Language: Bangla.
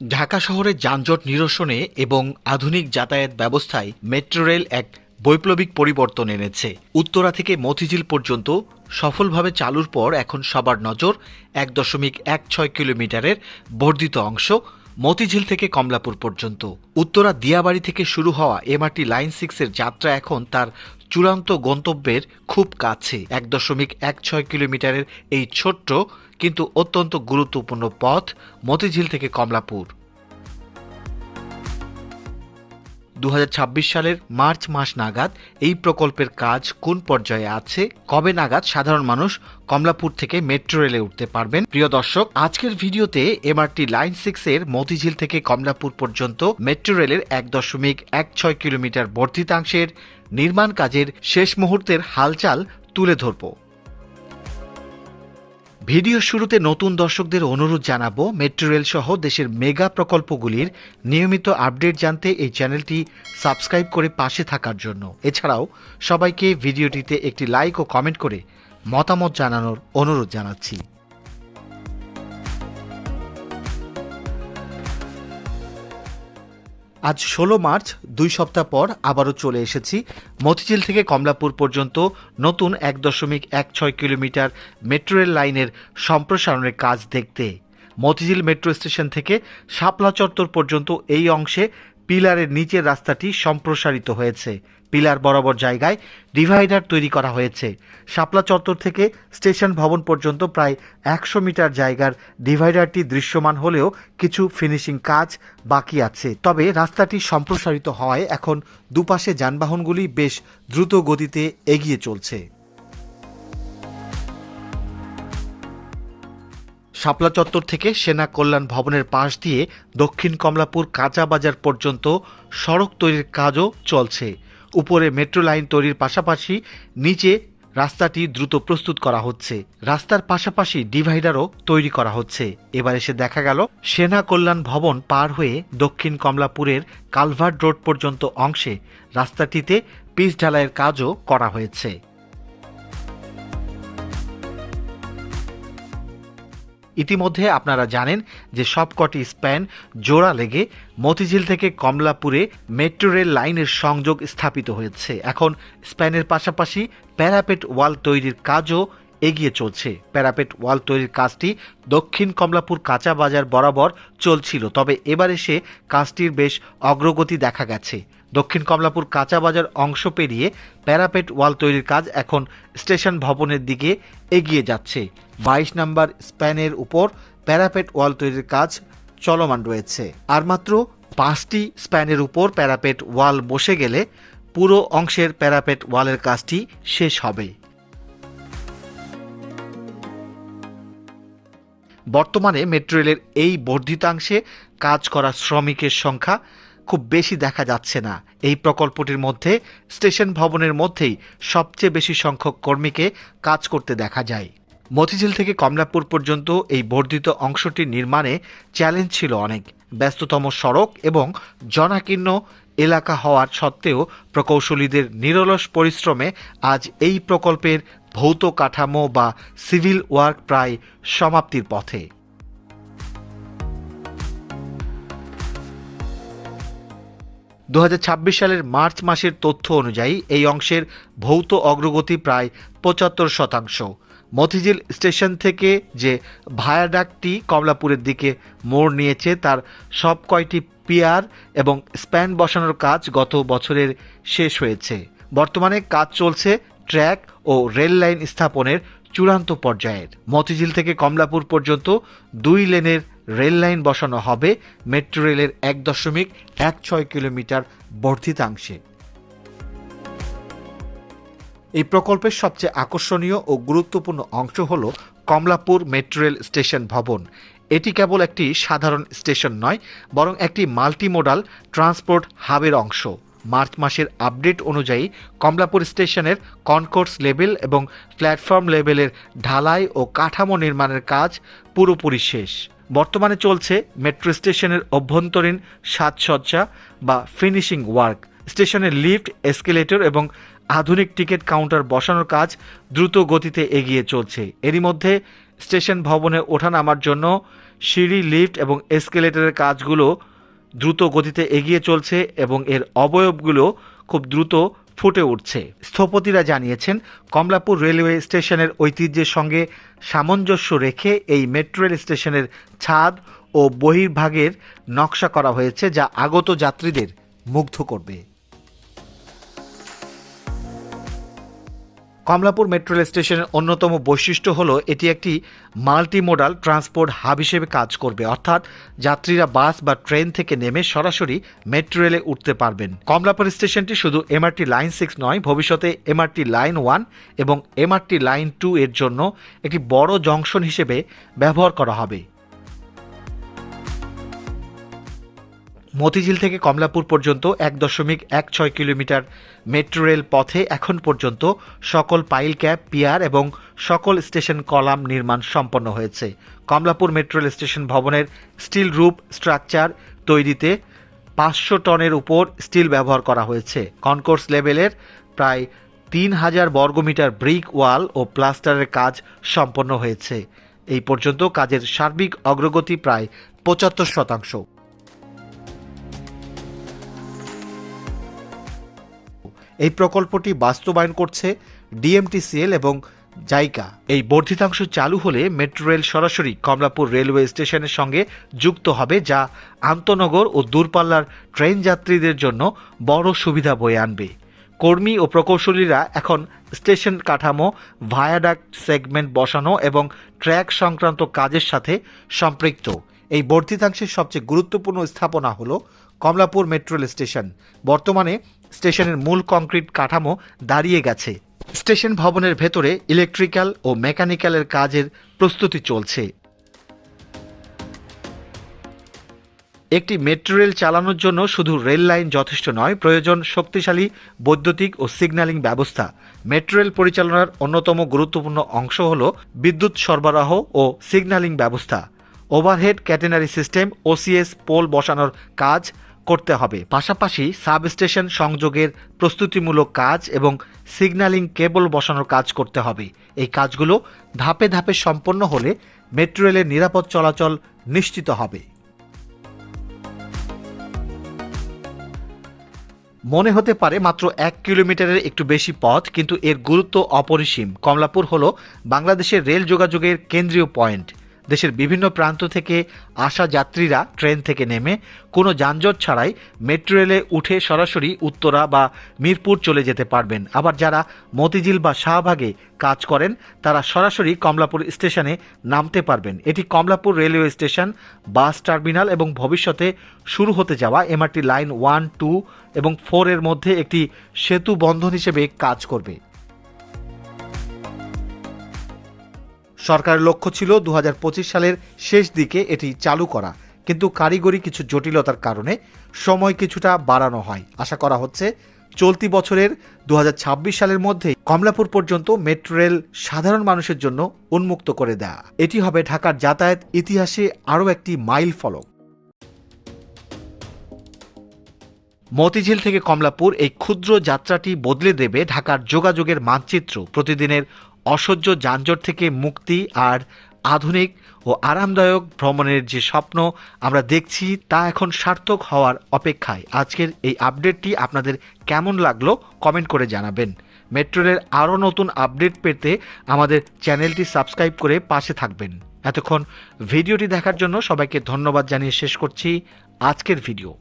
ঢাকা শহরে যানজট নিরসনে এবং আধুনিক যাতায়াত ব্যবস্থায় মেট্রো রেল এক বৈপ্লবিক পরিবর্তন এনেছে। উত্তরা থেকে মতিঝিল পর্যন্ত সফলভাবে চালুর পর এখন সবার নজর ১.১৬ কিলোমিটারের বর্ধিত অংশ মতিঝিল থেকে কমলাপুর পর্যন্ত। উত্তরা দিয়াবাড়ি থেকে শুরু হওয়া এমআরটি লাইন 6 এর যাত্রা এখন তার চূড়ান্ত গন্তব্যের খুব কাছে। ১.১৬ কিলোমিটারের এই ছোট্ট কিন্তু অত্যন্ত গুরুত্বপূর্ণ পথ মতিঝিল থেকে কমলাপুর ২০২৬ সালের মার্চ মাস নাগাদ এই প্রকল্পের কাজ কোন পর্যায়ে আছে, কবে নাগাদ সাধারণ মানুষ কমলাপুর থেকে মেট্রো রেলে উঠতে পারবেন? প্রিয় দর্শক, আজকের ভিডিওতে এমআরটি লাইন 6 এর মতিঝিল থেকে কমলাপুর পর্যন্ত মেট্রো রেলের ১.১৬ কিলোমিটার বর্ধিতাংশের নির্মাণ কাজের শেষ মুহূর্তের হালচাল তুলে ধরব। ভিডিও শুরুতে নতুন দর্শকদের অনুরোধ জানাবো, মেট্রো রেল সহ দেশের মেগা প্রকল্পগুলির নিয়মিত আপডেট জানতে এই চ্যানেলটি সাবস্ক্রাইব করে পাশে থাকার জন্য। এছাড়াও সবাইকে ভিডিওটিতে একটি লাইক ও কমেন্ট করে মতামত জানানোর অনুরোধ জানাচ্ছি। আজ ১৬ মার্চ, ২ সপ্তাহ পর আবারও চলে এসেছি মতিঝিল থেকে কমলাপুর পর্যন্ত নতুন ১.১৬ কিলোমিটার মেট্রো রেল লাইনের সম্প্রসারণের কাজ দেখতে। মতিঝিল মেট্রো স্টেশন থেকে শাপলা চত্বর পর্যন্ত এই অংশে পিলারের নিচের রাস্তাটি সম্প্রসারিত হয়েছে। পিলার বরাবর জায়গায় ডিভাইডার তৈরি করা হয়েছে। শাপলা চত্বর থেকে স্টেশন ভবন পর্যন্ত প্রায় ১০০ মিটার জায়গার ডিভাইডারটি দৃশ্যমান হলেও কিছু ফিনিশিং কাজ বাকি আছে। তবে রাস্তাটি সম্প্রসারিত হওয়ায় এখন দুপাশে যানবাহনগুলি বেশ দ্রুত গতিতে এগিয়ে চলছে। শাপলা চত্বর থেকে সেনা কল্যাণ ভবনের পাশ দিয়ে দক্ষিণ কমলাপুর কাঁচা বাজার পর্যন্ত সড়ক তৈরির কাজও চলছে। উপরে মেট্রো লাইন তৈরির পাশাপাশি নিচে রাস্তাটি দ্রুত প্রস্তুত করা হচ্ছে। রাস্তার পাশাপাশি ডিভাইডারও তৈরি করা হচ্ছে। এবার এসে দেখা গেল সেনা কল্যাণ ভবন পার হয়ে দক্ষিণ কমলাপুরের কালভার্ট রোড পর্যন্ত অংশে রাস্তাটিতে পিচ ঢালাইয়ের কাজও করা হয়েছে। ইতিমধ্যে আপনারা জানেন যে সবকটি স্প্যান জোড়া লেগে মতিঝিল থেকে কমলাপুরে মেট্রো রেল লাইনের সংযোগ স্থাপিত হয়েছে। এখন স্প্যানের পাশাপাশি প্যারাপেট ওয়াল তৈরির কাজও এগিয়ে চলছে। প্যারাপেট ওয়াল তৈরির কাজটি দক্ষিণ কমলাপুর কাঁচা বাজার বরাবর চলছিল, তবে এবার এসে কাজটির বেশ অগ্রগতি দেখা গেছে। দক্ষিণ কমলাপুর কাঁচা বাজার অংশ পেরিয়ে প্যারাপেট ওয়াল তৈরির কাজ এখন স্টেশন ভবনের দিকে এগিয়ে যাচ্ছে। ২২ নম্বর স্প্যানের উপর প্যারাপেট ওয়াল তৈরির কাজ চলমান রয়েছে। আর মাত্র ৫টি স্প্যানের উপর প্যারাপেট ওয়াল বসে গেলে পুরো অংশের প্যারাপেট ওয়ালের কাজটি শেষ হবে। বর্তমানে মেট্রো রেলের এই বর্ধিতাংশে কাজ করা শ্রমিকের সংখ্যা খুব বেশি দেখা যাচ্ছে না। এই প্রকল্পটির মধ্যে স্টেশন ভবনের মধ্যেই সবচেয়ে বেশি সংখ্যক কর্মীকে কাজ করতে দেখা যায়। মতিঝিল থেকে কমলাপুর পর্যন্ত এই বর্ধিত অংশটির নির্মাণে চ্যালেঞ্জ ছিল অনেক। ব্যস্ততম সড়ক এবং জনাকীর্ণ এলাকা হওয়ার সত্ত্বেও প্রকৌশলীদের নিরলস পরিশ্রমে আজ এই প্রকল্পের ভৌত কাঠামো বা সিভিল ওয়ার্ক প্রায় সমাপ্তির পথে। ২০২৬ সালের মার্চ মাসের তথ্য অনুযায়ী এই অংশের ভৌত অগ্রগতি প্রায় ৭৫%। মতিঝিল স্টেশন থেকে যে ভায়াডাক্টটি কমলাপুরের দিকে মোড় নিয়েছে তার সব কয়টি পিয়ার এবং স্প্যান বসানোর কাজ গত বছরের শেষ হয়েছে। বর্তমানে কাজ চলছে ট্র্যাক ও রেল লাইন স্থাপনের চূড়ান্ত পর্যায়ের। মতিঝিল থেকে কমলাপুর পর্যন্ত ২ লেনের রেল লাইন বসানো হবে মেট্রো রেলের ১.১৬ কিলোমিটার বর্ধিতাংশে। এই প্রকল্পের সবচেয়ে আকর্ষণীয় ও গুরুত্বপূর্ণ অংশ হল কমলাপুর মেট্রো রেল স্টেশন ভবন। এটি কেবল একটি সাধারণ স্টেশন নয়, বরং একটি মাল্টিমোডাল ট্রান্সপোর্ট হাবের অংশ। মার্চ মাসের আপডেট অনুযায়ী কমলাপুর স্টেশনের কনকোর্স লেভেল এবং প্ল্যাটফর্ম লেভেলের ঢালাই ও কাঠামো নির্মাণের কাজ পুরোপুরি শেষ। বর্তমানে চলছে মেট্রো স্টেশনের অভ্যন্তরীণ সাজসজ্জা বা ফিনিশিং ওয়ার্ক। স্টেশনের লিফট, এসকেলেটর এবং আধুনিক টিকিট কাউন্টার বসানোর কাজ দ্রুত গতিতে এগিয়ে চলছে। এরই মধ্যে স্টেশন ভবনে ওঠানামার জন্য সিঁড়ি, লিফট এবং এসকেলেটরের কাজগুলো দ্রুত গতিতে এগিয়ে চলছে এবং এর অবয়বগুলো খুব দ্রুত ফুটে উঠছে। স্থপতিরা জানিয়েছেন, কমলাপুর রেলওয়ে স্টেশনের ঐতিহ্যের সঙ্গে সামঞ্জস্য রেখে এই মেট্রো রেল স্টেশনের ছাদ ও বহির্ভাগের নকশা করা হয়েছে, যা আগত যাত্রীদের মুগ্ধ করবে। কমলাপুর মেট্রো রেল স্টেশনের অন্যতম বৈশিষ্ট্য হলো এটি একটি মাল্টিমোডাল ট্রান্সপোর্ট হাব হিসেবে কাজ করবে, অর্থাৎ যাত্রীরা বাস বা ট্রেন থেকে নেমে সরাসরি মেট্রো রেলে উঠতে পারবেন। কমলাপুর স্টেশনটি শুধু এমআরটি লাইন 6 নয়, ভবিষ্যতে এমআরটি লাইন 1 এবং এমআরটি লাইন 2 এর জন্য একটি বড় জংশন হিসেবে ব্যবহার করা হবে। মতিঝিল থেকে কমলাপুর পর্যন্ত 1.16 কিলোমিটার মেট্রো রেল পথে এখন পর্যন্ত সকল পাইল ক্যাপ, পিয়ার এবং সকল স্টেশন কলাম নির্মাণ সম্পন্ন হয়েছে। কমলাপুর মেট্রো রেল স্টেশন ভবনের স্টিল রুফ স্ট্রাকচার তৈরিতে 500 টনের উপর স্টিল ব্যবহার করা হয়েছে। কনকোর্স লেভেলের প্রায় 3000 বর্গমিটার ব্রিক ওয়াল ও প্লাস্টারের কাজ সম্পন্ন হয়েছে। এই পর্যন্ত কাজের সার্বিক অগ্রগতি প্রায় 75%। এই প্রকল্পটি বাস্তবায়ন করছে ডিএমটিসিএল এবং জাইকা। এই বর্ধিতাংশ চালু হলে মেট্রো রেল সরাসরি কমলাপুর রেলওয়ে স্টেশনের সঙ্গে যুক্ত হবে, যা আন্তনগর ও দূরপাল্লার ট্রেন যাত্রীদের জন্য বড় সুবিধা বয়ে আনবে। কর্মী ও প্রকৌশলীরা এখন স্টেশন কাঠামো, ভায়াডাক্ট সেগমেন্ট বসানো এবং ট্র্যাক সংক্রান্ত কাজের সাথে সম্পৃক্ত। এই বর্ধিতাংশের সবচেয়ে গুরুত্বপূর্ণ স্থাপনা হল কমলাপুর মেট্রো রেল স্টেশন। বর্তমানে স্টেশনের মূল কংক্রিট কাঠামো দাঁড়িয়ে গেছে। স্টেশন ভবনের ভেতরে ইলেকট্রিক্যাল ও মেকানিক্যালের কাজের প্রস্তুতি চলছে। একটি মেট্রো রেল চালানোর জন্য শুধু রেল লাইন যথেষ্ট নয়, প্রয়োজন শক্তিশালী বৈদ্যুতিক ও সিগন্যালিং ব্যবস্থা। মেট্রো রেল পরিচালনার অন্যতম গুরুত্বপূর্ণ অংশ হল বিদ্যুৎ সরবরাহ ও সিগন্যালিং ব্যবস্থা। ওভারহেড ক্যাটেনারি সিস্টেম, ওসিএস পোল বসানোর কাজ করতে হবে। পাশাপাশি সাব স্টেশন সংযোগের প্রস্তুতিমূলক কাজ এবং সিগন্যালিং কেবল বসানোর কাজ করতে হবে। এই কাজগুলো ধাপে ধাপে সম্পন্ন হলে মেট্রো রেলের নিরাপদ চলাচল নিশ্চিত হবে। মনে হতে পারে মাত্র 1 কিলোমিটারের একটু বেশি পথ, কিন্তু এর গুরুত্ব অপরিসীম। কমলাপুর হল বাংলাদেশের রেল যোগাযোগের কেন্দ্রীয় পয়েন্ট। দেশের বিভিন্ন প্রান্ত থেকে আসা যাত্রীরা ট্রেন থেকে নেমে কোনো যানজট ছাড়াই মেট্রো রেলে উঠে সরাসরি উত্তরা বা মিরপুর চলে যেতে পারবেন। আবার যারা মতিঝিল বা শাহবাগে কাজ করেন তারা সরাসরি কমলাপুর স্টেশনে নামতে পারবেন। এটি Kamalapur railway station, bus terminal এবং ভবিষ্যতে শুরু হতে যাওয়া এমআরটি লাইন 1, 2 এবং 4 এর মধ্যে একটি সেতু বন্ধন হিসেবে কাজ করবে। সরকারের লক্ষ্য ছিল 2025 সালের শেষ দিকে এটি চালু করা, কিন্তু কারিগরি কিছু জটিলতার কারণে সময় কিছুটা বাড়ানো হয়। আশা করা হচ্ছে চলতি বছরের 2026 সালের মধ্যে কমলাপুর পর্যন্ত মেট্রো রেল সাধারণ মানুষের জন্য উন্মুক্ত করে দেয়া। এটি হবে ঢাকার যাতায়াত ইতিহাসে আরও একটি মাইল ফলক। মতিঝিল থেকে কমলাপুর এই ক্ষুদ্র যাত্রাটি বদলে দেবে ঢাকার যোগাযোগের মানচিত্র। প্রতিদিনের অসহ্য যানজট থেকে মুক্তি আর আধুনিক ও আরামদায়ক ভ্রমণের যে স্বপ্ন আমরা দেখছি তা এখন সার্থক হওয়ার অপেক্ষায়। আজকের এই আপডেটটি আপনাদের কেমন লাগলো কমেন্ট করে জানাবেন। মেট্রো রেলের আরও নতুন আপডেট পেতে আমাদের চ্যানেলটি সাবস্ক্রাইব করে পাশে থাকবেন। এতক্ষণ ভিডিওটি দেখার জন্য সবাইকে ধন্যবাদ জানিয়ে শেষ করছি আজকের ভিডিও।